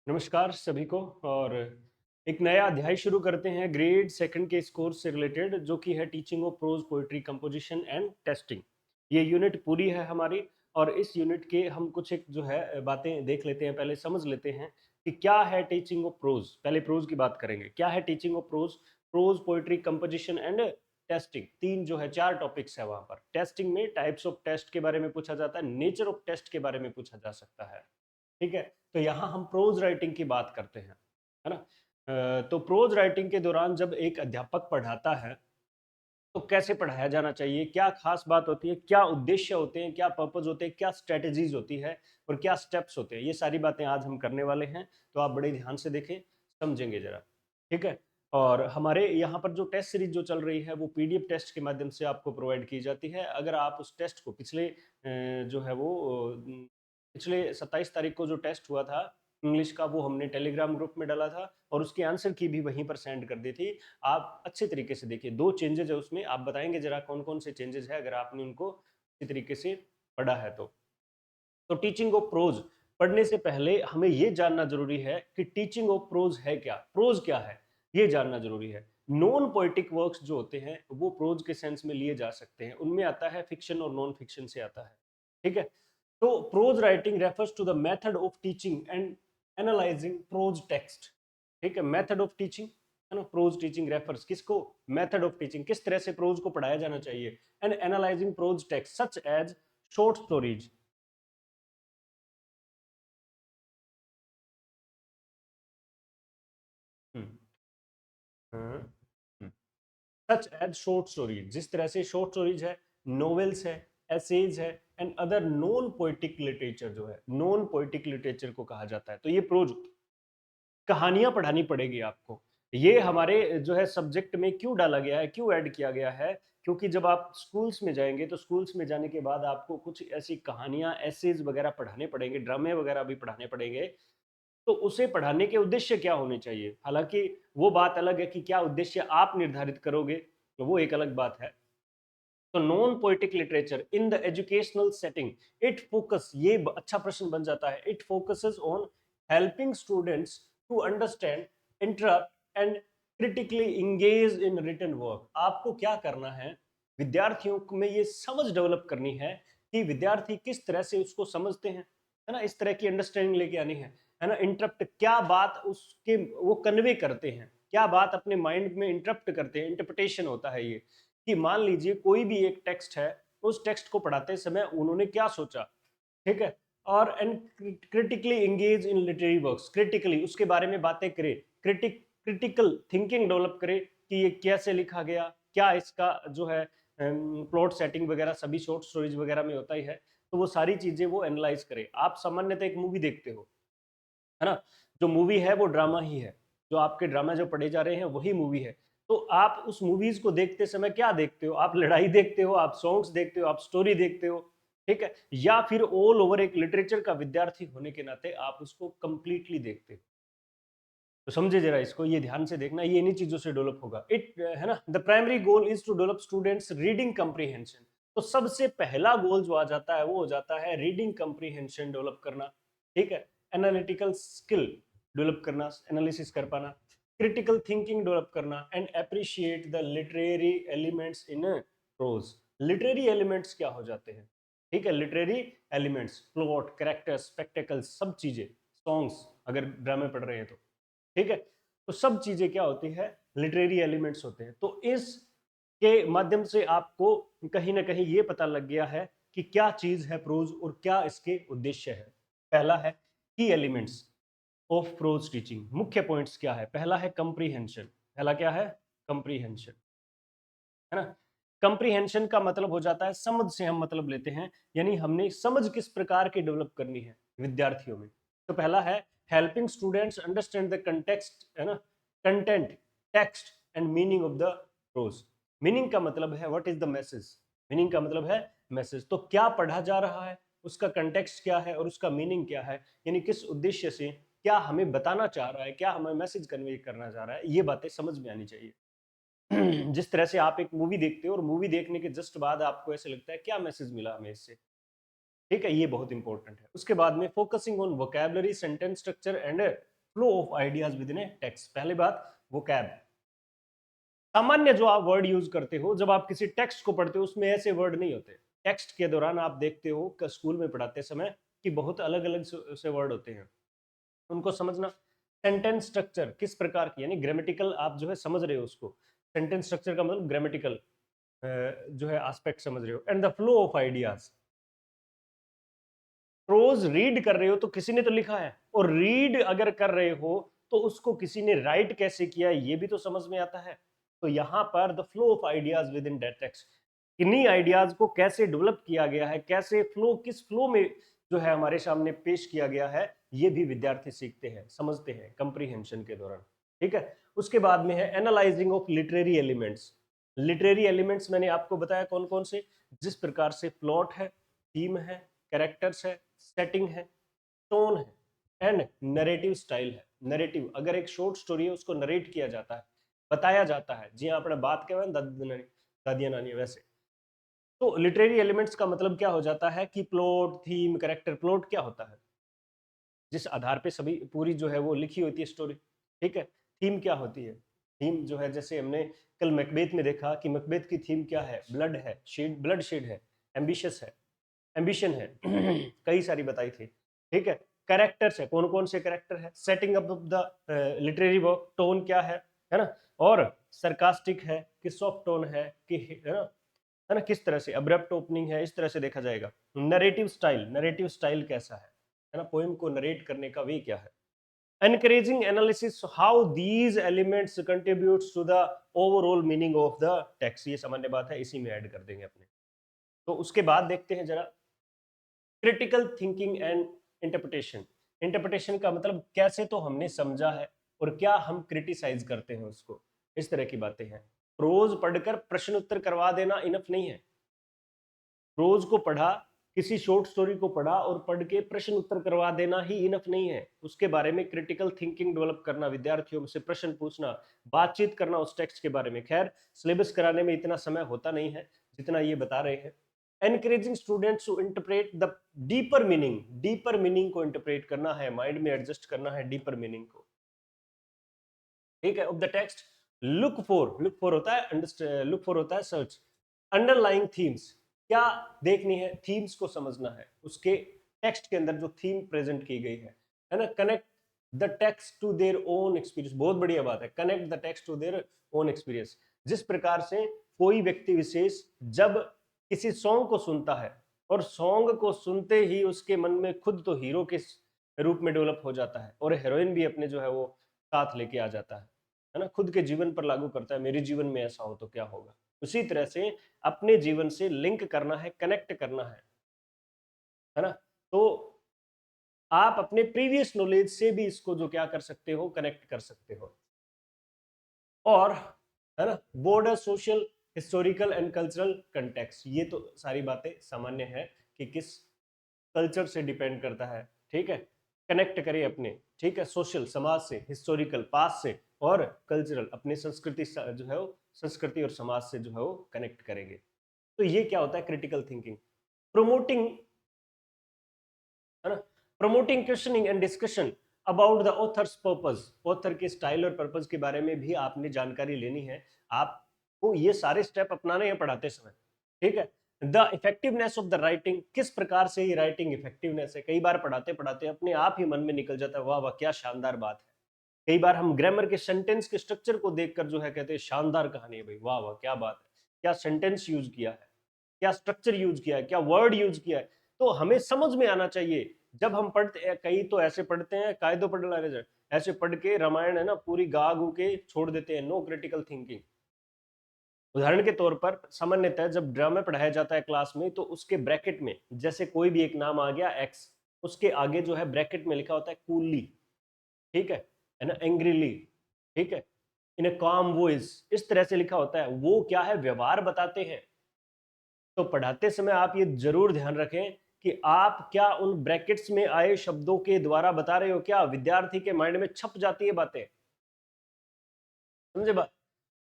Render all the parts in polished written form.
नमस्कार सभी को। और एक नया अध्याय शुरू करते हैं ग्रेड सेकंड के इस कोर्स से रिलेटेड, जो कि है teaching of pros poetry composition and testing. ये यूनिट पूरी है हमारी। और इस यूनिट के हम कुछ एक जो है बातें देख लेते हैं, पहले समझ लेते हैं कि क्या है टीचिंग ऑफ प्रोज। पहले प्रोज की बात करेंगे, क्या है teaching of pros, pros poetry composition and testing. तीन जो है चार टॉपिक्स है वहां पर। टेस्टिंग में टाइप्स ऑफ टेस्ट के बारे में पूछा जाता है, नेचर ऑफ टेस्ट के बारे में पूछा जा सकता है। ठीक है। तो यहाँ हम प्रोज राइटिंग की बात करते हैं, है ना। तो प्रोज राइटिंग के दौरान जब एक अध्यापक पढ़ाता है तो कैसे पढ़ाया जाना चाहिए, क्या खास बात होती है, क्या उद्देश्य होते हैं, क्या पर्पज होते हैं, क्या स्ट्रेटजीज होती है और क्या स्टेप्स होते हैं, ये सारी बातें आज हम करने वाले हैं। तो आप बड़े ध्यान से देखें, समझेंगे जरा। ठीक है। और हमारे यहाँ पर जो टेस्ट सीरीज जो चल रही है वो पीडीएफ टेस्ट के माध्यम से आपको प्रोवाइड की जाती है। अगर आप उस टेस्ट को पिछले जो है वो पिछले 27 तारीख को जो टेस्ट हुआ था इंग्लिश का, वो हमने टेलीग्राम ग्रुप में डाला था और उसके आंसर की भी वहीं पर सेंड कर दी थी। आप अच्छे तरीके से देखिए, दो चेंजेस है उसमें, आप बताएंगे जरा कौन कौन से चेंजेस है अगर आपने उनको अच्छी तरीके से पढ़ा है तो टीचिंग ऑफ प्रोज पढ़ने से पहले हमें यह जानना जरूरी है कि टीचिंग ऑफ प्रोज है क्या, प्रोज क्या है, ये जानना जरूरी है। नॉन पोएटिक वर्क्स जो होते हैं वो प्रोज के सेंस में लिए जा सकते हैं, उनमें आता है फिक्शन और नॉन फिक्शन से आता है। ठीक है। तो prose writing refers to the method of teaching and analysing prose text. ठीक है, मेथड ऑफ टीचिंग है ना। प्रोज टीचिंग रेफर्स किसको, मेथड ऑफ टीचिंग, किस तरह से प्रोज को पढ़ाया जाना चाहिए। And analysing prose text such as short stories. Such as short stories, जिस तरह से शॉर्ट स्टोरीज है, नोवेल्स है, एसेज है and other non poetic literature, जो है नॉन पोएटिक लिटरेचर को कहा जाता है। तो ये प्रोज कहानियां पढ़ानी पड़ेगी आपको। ये हमारे जो है सब्जेक्ट में क्यों डाला गया है, क्यों ऐड किया गया है, क्योंकि जब आप स्कूल्स में जाएंगे तो स्कूल्स में जाने के बाद आपको कुछ ऐसी कहानियां, एसेज वगैरह पढ़ाने पड़ेंगे, ड्रामे वगैरह भी पढ़ाने पड़ेंगे। तो उसे पढ़ाने के उद्देश्य क्या होने चाहिए, हालांकि वो बात अलग है कि क्या उद्देश्य आप निर्धारित करोगे, तो वो एक अलग बात है। तो non poetic literature in the educational setting, it focus, ये अच्छा प्रश्न बन जाता है, it focuses on helping students to understand, interpret and critically engage in written work. आपको क्या करना है, विद्यार्थियों में ये समझ डेवलप करनी है कि विद्यार्थी किस तरह से उसको समझते हैं, है ना। इस तरह की अंडरस्टैंडिंग लेके आनी है ना। इंटरप्ट, क्या बात उसके वो कन्वे करते हैं, क्या बात अपने माइंड में इंटरप्ट करते हैं, इंटरप्रिटेशन होता है ये। कि मान लीजिए कोई भी एक टेक्स्ट है, उस टेक्स्ट को पढ़ाते समय उन्होंने क्या सोचा। ठीक है। और and critically engage in literary works, critically उसके बारे में बातें करे, क्रिटिकल थिंकिंग डेवलप करे कि ये कैसे लिखा गया, क्या इसका जो है प्लॉट सेटिंग वगैरह सभी शॉर्ट स्टोरीज वगैरह में होता ही है। तो वो सारी चीजें वो एनालाइज करे। आप सामान्यतः एक मूवी देखते हो, है ना। जो मूवी है वो ड्रामा ही है, जो आपके ड्रामा जो पढ़े जा रहे हैं वही मूवी है। तो आप उस मूवीज को देखते समय क्या देखते हो, आप लड़ाई देखते हो, आप सॉन्ग्स देखते हो, आप स्टोरी देखते हो। ठीक है। या फिर ऑल ओवर एक लिटरेचर का विद्यार्थी होने के नाते आप उसको कंप्लीटली देखते हो। तो समझे जरा इसको, ये ध्यान से देखना, ये इन्हीं चीजों से डेवलप होगा इट, है ना। The primary goal is to develop students reading comprehension. तो सबसे पहला गोल जो आ जाता है वो हो जाता है रीडिंग कंप्रीहेंशन डेवलप करना। ठीक है। एनालिटिकल स्किल डेवलप करना, एनालिसिस कर पाना, क्रिटिकल थिंकिंग डेवलप करना and appreciate the literary elements in prose. Literary elements क्या हो जाते हैं, ठीक है। Literary elements, plot, character, spectacles, सब चीजें, सॉन्ग्स अगर ड्रामे पढ़ रहे हैं तो। ठीक है। तो सब चीजें क्या होती है, लिटरेरी एलिमेंट्स होते हैं। तो इस के माध्यम से आपको कहीं ना कहीं ये पता लग गया है कि क्या चीज है प्रोज और क्या इसके उद्देश्य है। पहला है की एलिमेंट्स ऑफ प्रोज टीचिंग, मुख्य पॉइंट्स क्या है। पहला है कंप्रीहेंशन, पहला क्या है, कंप्रीहेंशन, है ना। कंप्रीहेंशन का मतलब हो जाता है समझ से हम मतलब लेते हैं, यानी हमने समझ किस प्रकार की डेवलप करनी है विद्यार्थियों में। तो पहला है helping students understand the context, है ना, content, text and meaning of the prose. Meaning का मतलब है what is the message, meaning का मतलब है मैसेज। तो क्या पढ़ा जा रहा है, उसका कंटेक्स्ट क्या है और उसका मीनिंग क्या है, यानी किस उद्देश्य से, क्या हमें बताना चाह रहा है, क्या हमें मैसेज कन्वे करना चाह रहा है, ये बातें समझ में आनी चाहिए। जिस तरह से आप एक मूवी देखते हो और मूवी देखने के जस्ट बाद आपको ऐसे लगता है क्या मैसेज मिला हमें इससे। ठीक है, ये बहुत इंपॉर्टेंट है। उसके बाद में focusing on vocabulary, sentence structure and flow of ideas with in A text. पहली बात वोकैब, सामान्य जो आप वर्ड यूज करते हो जब आप किसी टेक्स्ट को पढ़ते हो उसमें ऐसे वर्ड नहीं होते। टेक्स्ट के दौरान आप देखते हो स्कूल में पढ़ाते समय कि बहुत अलग अलग से वर्ड होते हैं, उनको समझना। सेंटेंस स्ट्रक्चर किस प्रकार की, यानी ग्रामेटिकल आप जो है समझ रहे हो उसको, सेंटेंस स्ट्रक्चर का मतलब ग्रामेटिकल जो है एस्पेक्ट समझ रहे हो। And the flow of ideas, prose read कर रहे हो तो किसी ने तो लिखा है, और रीड अगर कर रहे हो तो उसको किसी ने राइट कैसे किया है ये भी तो समझ में आता है। तो यहाँ पर the flow of ideas with in that text, इन्हीं आइडियाज को कैसे डेवलप किया गया है, कैसे फ्लो, किस फ्लो में जो है हमारे सामने पेश किया गया है, ये भी विद्यार्थी सीखते हैं, समझते हैं कंप्रीहेंशन के दौरान। ठीक है, उसके बाद में है analysing of literary elements. Literary elements मैंने आपको बताया कौन कौन से, जिस प्रकार से प्लॉट है, थीम है, कैरेक्टर्स है, सेटिंग है, टोन है एंड नरेटिव स्टाइल है। नरेटिव, अगर एक शॉर्ट स्टोरी है उसको नरेट किया जाता है, बताया जाता है, जी हाँ अपने बात के दादिया नानी वैसे। तो लिटरेरी एलिमेंट्स का मतलब क्या हो जाता है कि प्लॉट, थीम, कैरेक्टर। प्लॉट क्या होता है, जिस आधार पे सभी पूरी जो है वो लिखी होती है स्टोरी। ठीक है, थीम क्या होती है, थीम जो है जैसे हमने कल मैकबेथ में देखा कि मैकबेथ की थीम क्या है, ब्लड है, शेड, ब्लड शेड है, एम्बिशियस है, एम्बिशन है कई सारी बताई थी। ठीक है, कैरेक्टर्स है, कौन कौन से कैरेक्टर है, setting up of the literary work, tone क्या है ना, और सरकास्टिक है कि सॉफ्ट टोन है कि, है ना, किस तरह से अब्रप्ट ओपनिंग है, इस तरह से देखा जाएगा। नरेटिव स्टाइल, नरेटिव स्टाइल कैसा है ना, पोएम को नरेट करने का वे क्या है। encouraging analysis how these elements contributes to the overall meaning of the text, ये सामान्य बात है, इसी में ऐड कर देंगे अपने। तो उसके बाद देखते हैं जरा critical thinking and interpretation. Interpretation का मतलब कैसे तो हमने समझा है और क्या हम क्रिटिसाइज करते हैं उसको, इस तरह की बातें हैं। प्रोज पढ़कर प्रश्न उत्तर करवा देना इनफ नहीं है। प्रोज को पढ़ा, किसी शॉर्ट स्टोरी को पढ़ा और पढ़ के प्रश्न उत्तर करवा देना ही इनफ नहीं है, उसके बारे में क्रिटिकल थिंकिंग डेवलप करना, विद्यार्थियों से प्रश्न पूछना, बातचीत करना उस टेक्स्ट के बारे में। खैर सिलेबस कराने में इतना समय होता नहीं है जितना ये बता रहे हैं। Encouraging students to interpret the deeper meaning, deeper meaning को इंटरप्रेट करना है, माइंड में एडजस्ट करना है डीपर मीनिंग को। ठीक है, of the text, look for होता है, लुक फॉर होता है सर्च, अंडरलाइंग थीम्स, क्या देखनी है, थीम्स को समझना है, उसके टेक्स्ट के अंदर जो थीम प्रेजेंट की गई है ना। Connect the text to their own experience, बहुत बढ़िया बात है, connect the text to their own experience. जिस प्रकार से कोई व्यक्ति विशेष जब किसी सॉन्ग को सुनता है और सॉन्ग को सुनते ही उसके मन में खुद तो हीरो के रूप में डेवलप हो जाता है और हीरोइन भी अपने जो है वो साथ लेके आ जाता है ना, खुद के जीवन पर लागू करता है, मेरे जीवन में ऐसा हो तो क्या होगा। उसी तरह से अपने जीवन से लिंक करना है, कनेक्ट करना है ना। तो आप अपने प्रीवियस नॉलेज से भी इसको जो क्या कर सकते हो, कनेक्ट कर सकते हो। और है ना, border, social, historical and cultural context, ये तो सारी बातें सामान्य है कि किस कल्चर से डिपेंड करता है। ठीक है, कनेक्ट करें अपने, ठीक है, सोशल समाज से, हिस्टोरिकल पास से, और कल्चरल अपनी संस्कृति जो है वो, संस्कृति और समाज से जो है वो कनेक्ट करेंगे। तो ये क्या होता है क्रिटिकल थिंकिंग। प्रोमोटिंग, है ना, promoting questioning and discussion about the author's purpose, author के स्टाइल और पर्पस के बारे में भी आपने जानकारी लेनी है, आपको ये सारे स्टेप अपनाने हैं पढ़ाते समय। ठीक है, the effectiveness of the writing, किस प्रकार से ये राइटिंग इफेक्टिवनेस है, कई बार पढ़ाते पढ़ाते अपने आप ही मन में निकल जाता है, वाह वाह क्या शानदार बात है। कई बार हम ग्रामर के सेंटेंस के स्ट्रक्चर को देखकर जो है कहते हैं शानदार कहानी है भाई, वाह वाह क्या बात है, क्या सेंटेंस यूज किया है, क्या स्ट्रक्चर यूज किया है, क्या वर्ड यूज किया है। तो हमें समझ में आना चाहिए जब हम पढ़ते हैं। कई तो ऐसे पढ़ते हैं कायदों पढ़ रहे, ऐसे पढ़ के रामायण है ना पूरी गा गू के छोड़ देते हैं, नो क्रिटिकल थिंकिंग। उदाहरण के तौर पर सामान्यतः जब ड्रामा पढ़ाया जाता है क्लास में तो उसके ब्रैकेट में जैसे कोई भी एक नाम आ गया एक्स, उसके आगे जो है ब्रैकेट में लिखा होता है कूली, ठीक है ना, एंग्रीली, ठीक है, इन ए काम वॉइस, इस तरह से लिखा होता है। वो क्या है, व्यवहार बताते हैं। तो पढ़ाते समय आप ये जरूर ध्यान रखें कि आप क्या उन ब्रैकेट्स में आए शब्दों के द्वारा बता रहे हो, क्या विद्यार्थी के माइंड में छप जाती है बातें, समझे बात।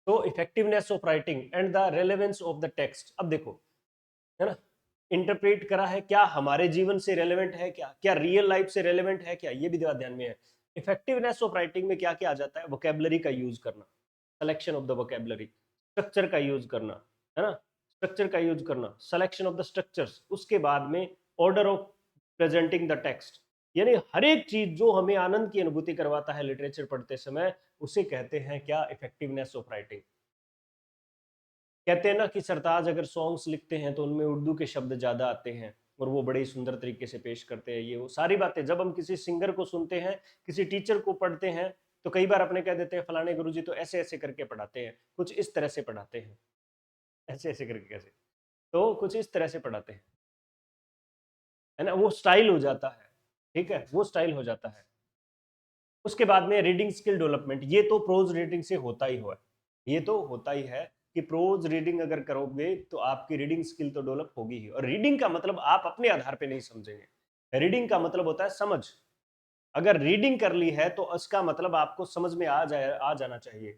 तो effectiveness of writing and the relevance of the text. अब देखो, है ना, इंटरप्रेट करा है, क्या हमारे जीवन से रेलेवेंट है, क्या क्या रियल लाइफ से रेलेवेंट है, क्या ये भी ध्यान में है। इफेक्टिवनेस ऑफ राइटिंग में क्या क्या आ जाता है? वोकेबलरी का यूज करना, selection of the vocabulary, structure का यूज करना, है ना, स्ट्रक्चर का यूज करना, सिलेक्शन ऑफ द स्ट्रक्चर्स, उसके बाद में order of presenting the text. यानी हर एक चीज जो हमें आनंद की अनुभूति करवाता है लिटरेचर पढ़ते समय, उसे कहते हैं क्या? Effectiveness of writing. कहते हैं ना कि सरताज अगर सॉन्ग्स लिखते हैं तो उनमें उर्दू के शब्द ज्यादा आते हैं और वो बड़े ही सुंदर तरीके से पेश करते हैं। ये वो सारी बातें जब हम किसी सिंगर को सुनते हैं, किसी टीचर को पढ़ते हैं, तो कई बार अपने कह देते हैं फलाने गुरुजी तो ऐसे ऐसे करके पढ़ाते हैं, कुछ इस तरह से पढ़ाते हैं। ऐसे ऐसे करके कैसे? तो कुछ इस तरह से पढ़ाते हैं, है ना, वो स्टाइल हो जाता है। ठीक है, वो स्टाइल हो जाता है। उसके बाद में रीडिंग स्किल डेवलपमेंट, ये तो प्रोज रीडिंग से होता ही हुआ है, ये तो होता ही है कि प्रोज रीडिंग अगर करोगे तो आपकी रीडिंग स्किल तो डेवलप होगी ही। और रीडिंग का मतलब आप अपने आधार पे नहीं समझेंगे, रीडिंग का मतलब होता है समझ। अगर रीडिंग कर ली है तो इसका मतलब आपको समझ में आ जाना चाहिए,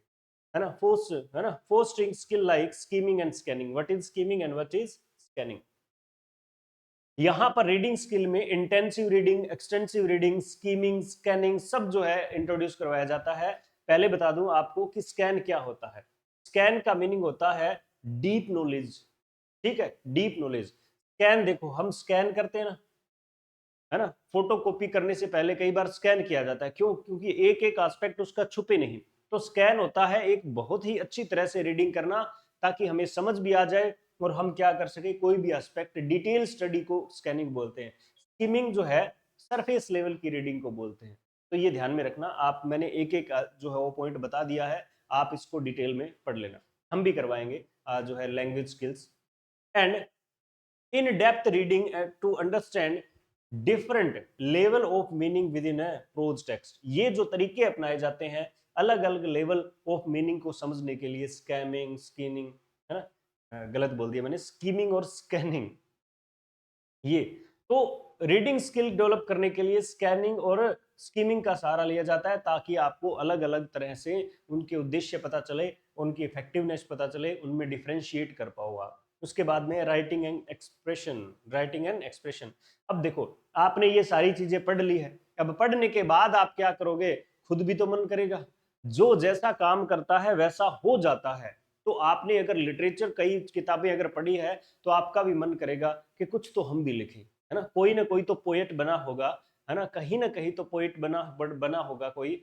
है ना। फोस्ट, है ना, fostering skill like skimming and scanning. What is skimming and what is scanning? यहां पर रीडिंग स्किल में intensive reading, extensive reading, skimming, scanning सब जो है इंट्रोड्यूस करवाया जाता है। पहले बता दूं आपको कि स्कैन क्या होता है। स्कैन का मीनिंग होता है डीप नॉलेज। ठीक है, डीप नॉलेज। स्कैन देखो, हम स्कैन करते हैं ना, है ना, फोटो कॉपी करने से पहले कई बार स्कैन किया जाता है। क्यों? क्योंकि एक एक एस्पेक्ट उसका छुपे नहीं। तो स्कैन होता है एक बहुत ही अच्छी तरह से रीडिंग करना, ताकि हमें समझ भी आ जाए और हम क्या कर सके, कोई भी एस्पेक्ट डिटेल स्टडी को स्कैनिंग बोलते हैं। स्किमिंग जो है सरफेस लेवल की रीडिंग को बोलते हैं। तो ये ध्यान में रखना आप, मैंने एक एक जो है वो पॉइंट बता दिया है, आप इसको डिटेल में पढ़ लेना। हम भी करवाएंगे जो है language skills and in depth reading to understand different level of meaning within a prose text। ये जो तरीके अपनाए जाते हैं अलग अलग लेवल ऑफ मीनिंग को समझने के लिए, स्कैमिंग, स्कीनिंग, है ना, गलत बोल दिया मैंने, स्कीमिंग और स्कैनिंग। ये तो रीडिंग स्किल डेवलप करने के लिए स्कैनिंग और स्कीमिंग का सहारा लिया जाता है, ताकि आपको अलग अलग तरह से उनके उद्देश्य पता चले, उनकी इफेक्टिवनेस पता चले, उनमें डिफरेंशिएट कर पाओ आप। उसके बाद में writing and expression, writing and expression. अब देखो, आपने ये सारी चीजें पढ़ ली है, अब पढ़ने के बाद आप क्या करोगे? खुद भी तो मन करेगा। जो जैसा काम करता है वैसा हो जाता है। तो आपने अगर लिटरेचर, कई किताबें अगर पढ़ी है, तो आपका भी मन करेगा कि कुछ तो हम भी लिखें, है ना कोई तो पोएट बना होगा, है ना कहीं तो पोएट बना होगा कोई,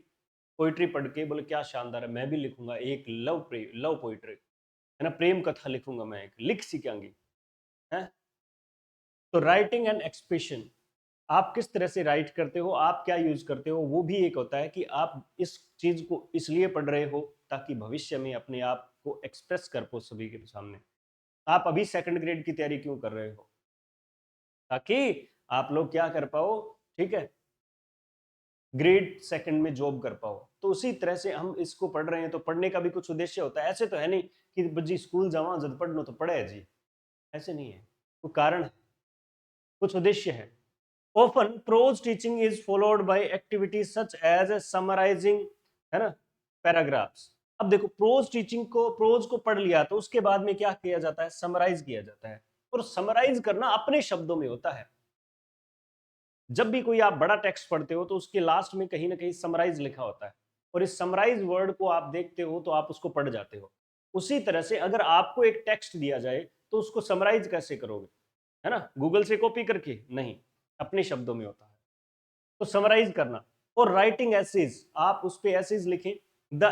पोइट्री पढ़ के बोले क्या शानदार है, मैं भी लिखूंगा एक लव पोइट्री, है ना, प्रेम कथा लिखूंगा मैं, एक लिख सीखेंगे, है। तो राइटिंग एंड एक्सप्रेशन, आप किस तरह से राइट करते हो, आप क्या यूज करते हो, वो भी एक होता है कि आप इस चीज को इसलिए पढ़ रहे हो ताकि भविष्य में अपने आप को एक्सप्रेस कर पाओ सभी के सामने। आप अभी सेकंड ग्रेड की तैयारी क्यों कर रहे हो? ताकि आप लोग क्या कर पाओ, ठीक है, ग्रेड सेकंड में जॉब कर पाओ। तो उसी तरह से हम इसको पढ़ रहे हैं, तो पढ़ने का भी कुछ उद्देश्य होता है। ऐसे तो है नहीं कि जी स्कूल जावा जब पढ़ लो तो पढ़े जी, ऐसे नहीं है। तो कारण है, कुछ उद्देश्य है। Often prose teaching is followed by activities such as summarising, है ना, पैराग्राफ्स। अब देखो, प्रोज टीचिंग को, प्रोज को पढ़ लिया तो उसके बाद में क्या किया जाता है? समराइज किया जाता है। और समराइज करना अपने शब्दों में होता है। जब भी कोई आप बड़ा टेक्स्ट पढ़ते हो तो उसके लास्ट में कहीं ना कहीं समराइज लिखा होता है, और इस समराइज वर्ड को आप देखते हो तो आप उसको पढ़ जाते हो। उसी तरह से अगर आपको एक टेक्स्ट दिया जाए तो उसको समराइज कैसे करोगे? है ना, गूगल से कॉपी करके नहीं, अपने शब्दों में होता है। तो समराइज करना। और राइटिंग एसेज, आप उस पे एसेज लिखें the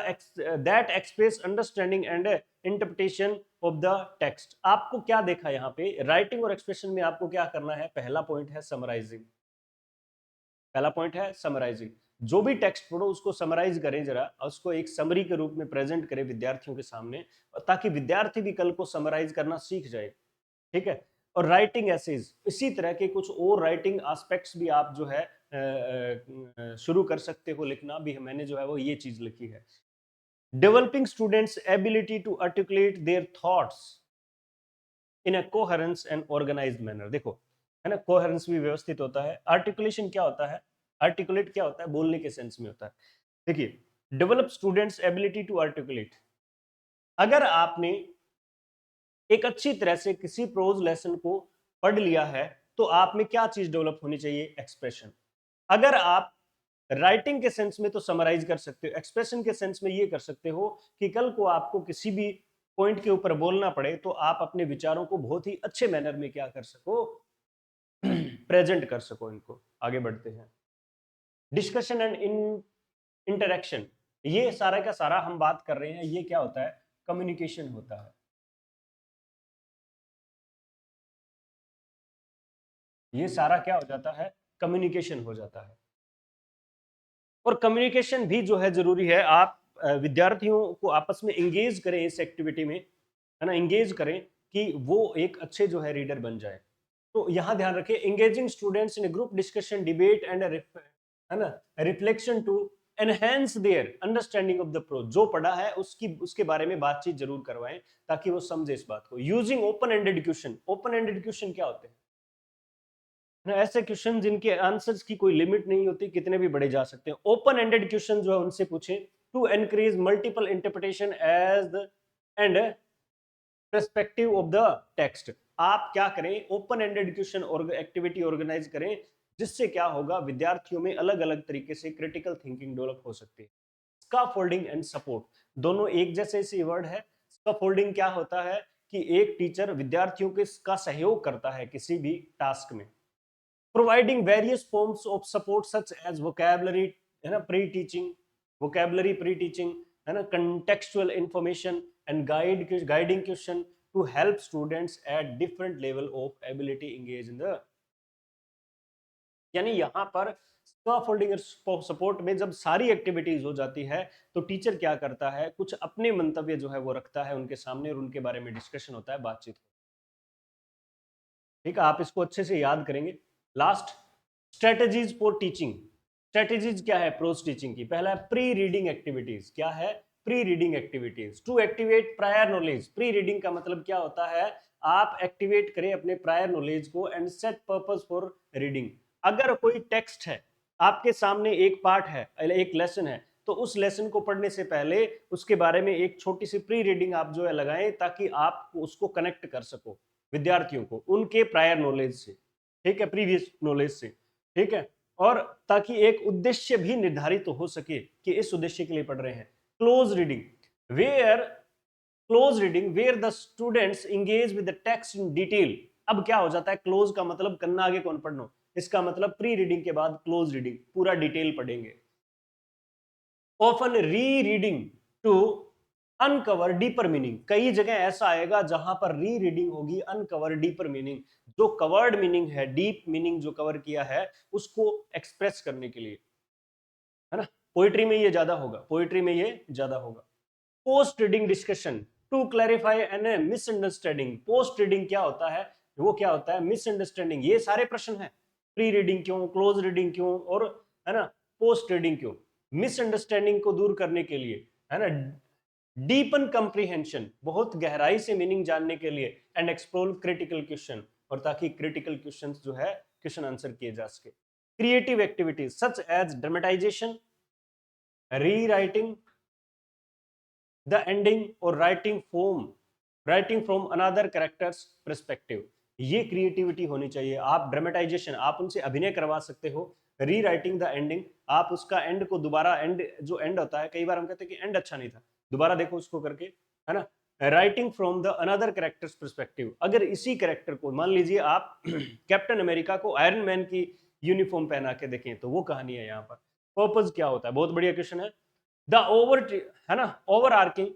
that express understanding and interpretation of the text. आपको क्या देखा यहाँ पे? राइटिंग और एक्सप्रेशन में आपको क्या करना है? पहला पॉइंट है समराइजिंग, पहला पॉइंट है समराइजिंग। जो भी टेक्स्ट पढ़ो उसको समराइज करें जरा, उसको एक समरी के रूप में प्रेजेंट करें विद्यार्थियों के सामने, ताकि विद्यार्थी भी कल को समराइज करना सीख जाए। ठीक है। और राइटिंग एसेज, इसी तरह के कुछ और राइटिंग एस्पेक्ट्स भी आप जो है शुरू कर सकते हो लिखना भी। मैंने जो है वो ये चीज लिखी है। Developing students ability to articulate their thoughts in a coherence and organised manner. देखो, है ना, कोहेरेंस भी व्यवस्थित होता है। आर्टिकुलेशन क्या होता है? आर्टिकुलेट क्या होता है? बोलने के सेंस में होता है। देखिए, develop students ability to articulate. अगर आपने एक अच्छी तरह से किसी प्रोज लेसन को पढ़ लिया है तो आप में क्या चीज डेवलप होनी चाहिए? एक्सप्रेशन। अगर आप राइटिंग के सेंस में तो समराइज कर सकते हो, एक्सप्रेशन के सेंस में ये कर सकते हो कि कल को आपको किसी भी पॉइंट के ऊपर बोलना पड़े तो आप अपने विचारों को बहुत ही अच्छे मैनर में क्या कर सको, प्रेजेंट कर सको। इनको आगे बढ़ते हैं। डिस्कशन एंड इंटरेक्शन, ये सारा का सारा हम बात कर रहे हैं, ये क्या होता है, कम्युनिकेशन होता है। ये सारा क्या हो जाता है, कम्युनिकेशन हो जाता है। और कम्युनिकेशन भी जो है जरूरी है। आप विद्यार्थियों को आपस में एंगेज करें इस एक्टिविटी में, है ना, एंगेज करें कि वो एक अच्छे जो है रीडर बन जाए। तो यहां ध्यान रखें, engaging students in group discussion, debate and, है ना, reflection to enhance their understanding of the prose. जो पढ़ा है उसके बारे में बातचीत जरूर करवाएं ताकि वो समझे इस बात को। Using open ended question, open ended question क्या होते हैं ना, ऐसे क्वेश्चन जिनके आंसर्स की कोई लिमिट नहीं होती, कितने भी बड़े जा सकते हैं। ओपन एंडेड क्वेश्चन जो है उनसे पूछें to encourage multiple interpretation as the end perspective of the text. आप क्या करें, ओपन एंडेड क्वेश्चन और एक्टिविटी ऑर्गेनाइज करें, जिससे क्या होगा, विद्यार्थियों में अलग अलग तरीके से क्रिटिकल थिंकिंग डेवलप हो सकती है। स्काफोल्डिंग एंड सपोर्ट, दोनों एक जैसे सी वर्ड है। स्काफोल्डिंग क्या होता है कि एक टीचर विद्यार्थियों के का सहयोग करता है किसी भी टास्क में। Providing various forms of support such as vocabulary, है ना, pre teaching, vocabulary pre teaching, है ना, contextual information and guiding question to help students at different level of ability engage in the. यानी यहाँ पर स्कैफोल्डिंग सपोर्ट में जब सारी एक्टिविटीज हो जाती है तो टीचर क्या करता है, कुछ अपने मंतव्य जो है वो रखता है उनके सामने और उनके बारे में डिस्कशन होता है, बातचीत। ठीक है, आप इसको अच्छे से याद करेंगे। Last, strategies for teaching. Strategies क्या है प्रोज टीचिंग की? पहला है प्री रीडिंग एक्टिविटीज। क्या है? Pre reading activities to activate prior knowledge. Pre reading का मतलब क्या होता है, आप एक्टिवेट करें अपने प्रायर नॉलेज को and set purpose for reading. अगर कोई टेक्स्ट है आपके सामने, एक पार्ट है, एक लेसन है, तो उस लेसन को पढ़ने से पहले उसके बारे में एक छोटी सी प्री रीडिंग आप जो है लगाएं ताकि आप उसको कनेक्ट कर सको विद्यार्थियों को उनके प्रायर नॉलेज से, ठीक है, प्रीवियस नॉलेज से, ठीक है। और ताकि एक उद्देश्य भी निर्धारित तो हो सके कि इस उद्देश्य के लिए पढ़ रहे हैं। Close reading, where close reading where the students engage with the text in detail. अब क्या हो जाता है, क्लोज का मतलब करना आगे कौन पढ़ना, इसका मतलब प्री रीडिंग के बाद क्लोज रीडिंग, पूरा डिटेल पढ़ेंगे। Often re reading to uncover deeper meaning. कई जगह ऐसा आएगा जहां पर री रीडिंग होगी, अनकवर डीपर मीनिंग, जो कवर्ड मीनिंग है, डीप मीनिंग जो कवर किया है उसको एक्सप्रेस करने के लिए, है ना। पोइट्री में ये ज्यादा होगा, पोइट्री में ये ज्यादा होगा। Post reading discussion to clarify an misunderstanding. Post reading क्या होता है, वो क्या होता है, मिसअंडरस्टैंडिंग। ये सारे प्रश्न है, प्री रीडिंग क्यों, क्लोज रीडिंग क्यों, और है ना, पोस्ट रीडिंग क्यों। मिसअंडरस्टैंडिंग को दूर करने के लिए, है ना, डीपन कंप्रीहेंशन, बहुत गहराई से मीनिंग जानने के लिए, एंड एक्सप्लोर क्रिटिकल क्वेश्चन, और ताकि क्रिटिकल क्वेश्चंस जो है क्वेश्चन आंसर किए जा सके। Creative activities such as dramatisation, rewriting the ending, और writing from another character's perspective. ये क्रिएटिविटी होनी चाहिए। आप ड्रामेटाइजेशन, आप उनसे अभिनय करवा सकते हो। रीराइटिंग द एंडिंग, आप उसका एंड को दोबारा, एंड जो एंड होता है, कई बार हम कहते हैं कि एंड अच्छा नहीं था, दोबारा देखो उसको करके, है ना। Writing from the another character's perspective, अगर इसी कैरेक्टर को मान लीजिए आप कैप्टन अमेरिका को आयरन मैन की यूनिफॉर्म पहना के देखें तो वो कहानी है यहाँ पर। पर्पज क्या होता है, बहुत बढ़िया क्वेश्चन है। द ओवर, है ना, overarching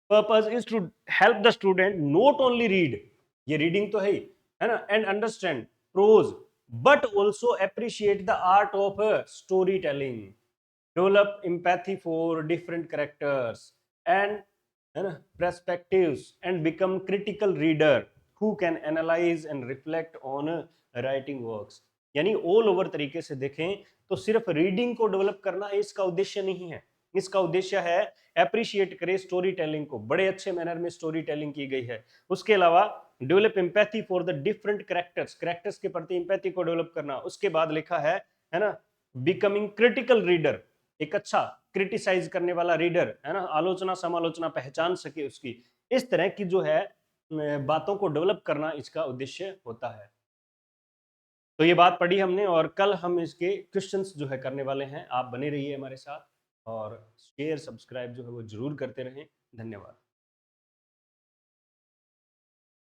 purpose is to help the student not only read, ये रीडिंग तो है ना, and understand prose, but also appreciate the art of storytelling, develop empathy for different characters and, है ना, perspectives, and become critical reader who can analyse and reflect on writing works. यानी all over तरीके से देखें तो सिर्फ reading को develop करना इसका उद्देश्य नहीं है, इसका उद्देश्य है अप्रिशिएट करे स्टोरी टेलिंग को, बड़े अच्छे मैनर में स्टोरी टेलिंग की गई है। उसके अलावा develop empathy for the different characters के प्रति एम्पैथी को डेवलप करना। उसके बाद लिखा है ना, बिकमिंग क्रिटिकल रीडर, एक अच्छा क्रिटिसाइज करने वाला रीडर, है ना, आलोचना समालोचना पहचान सके उसकी। इस तरह की जो है बातों को डेवलप करना इसका उद्देश्य होता है। तो ये बात पढ़ी हमने और कल हम इसके क्वेश्चंस जो है करने वाले हैं। आप बने रहिए हमारे साथ और शेयर, सब्सक्राइब जो है वो ज़रूर करते रहें। धन्यवाद।